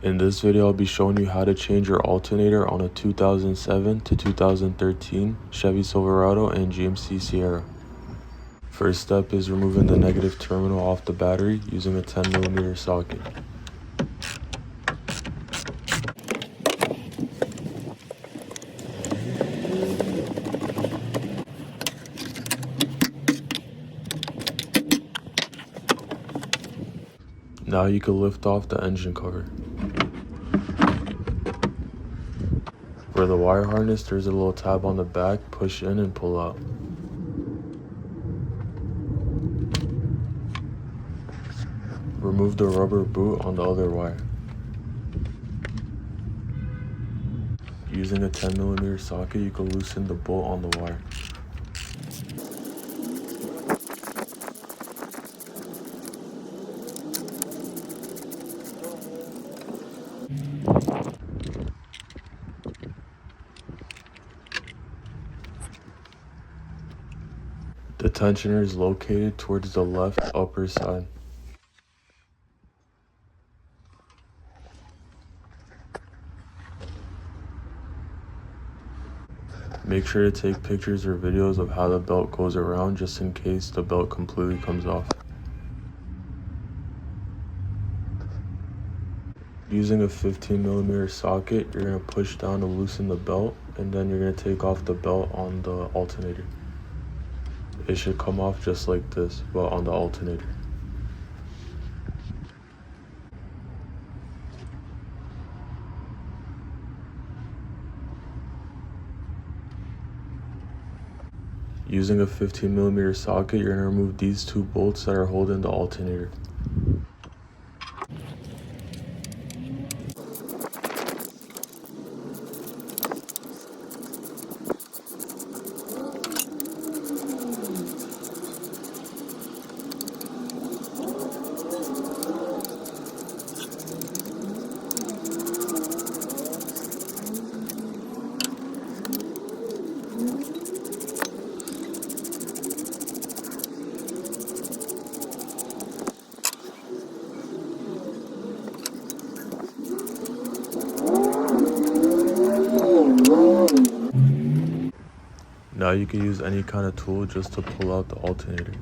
In this video, I'll be showing you how to change your alternator on a 2007 to 2013 Chevy Silverado and GMC Sierra. First step is removing the negative terminal off the battery using a 10mm socket. Now you can lift off the engine cover. For the wire harness, there's a little tab on the back, push in and pull out. Remove the rubber boot on the other wire. Using a 10mm socket, you can loosen the bolt on the wire. The tensioner is located towards the left upper side. Make sure to take pictures or videos of how the belt goes around just in case the belt completely comes off. Using a 15mm socket, you're going to push down to loosen the belt, and then you're going to take off the belt on the alternator. It should come off just like this, but on the alternator. Using a 15mm socket, you're going to remove these two bolts that are holding the alternator. Now you can use any kind of tool just to pull out the alternator.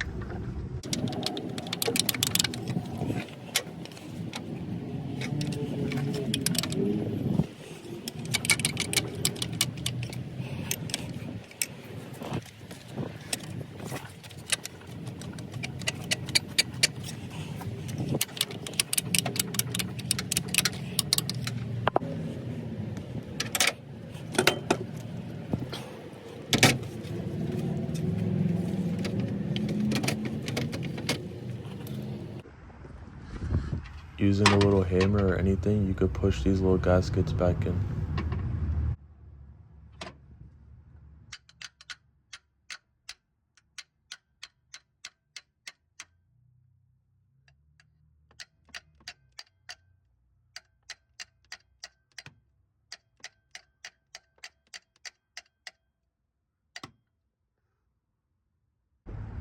Using a little hammer or anything, you could push these little gaskets back in.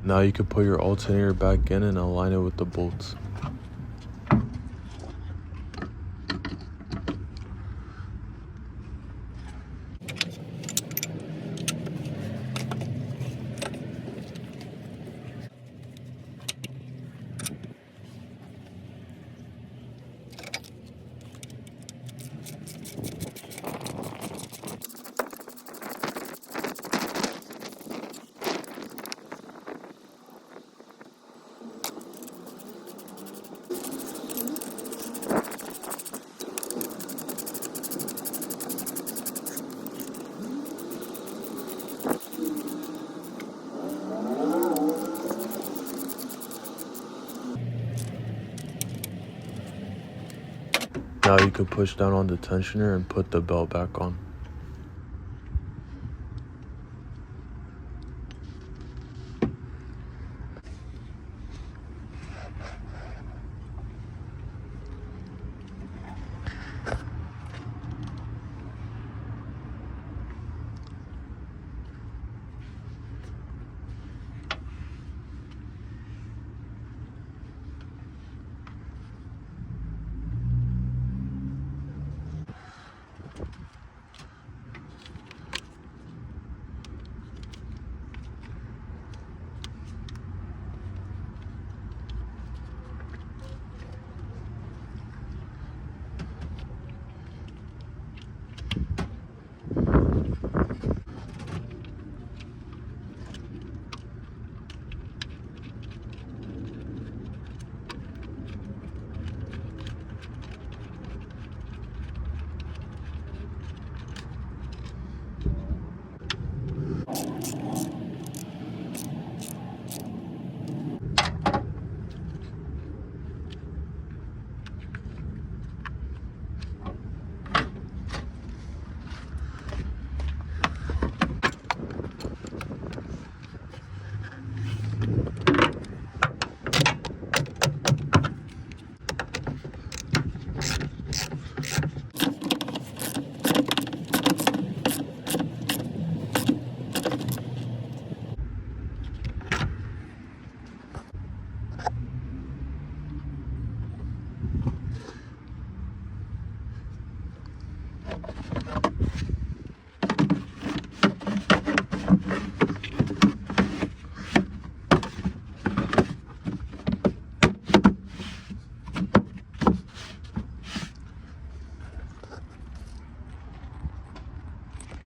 Now you can put your alternator back in and align it with the bolts. Now you can push down on the tensioner and put the belt back on.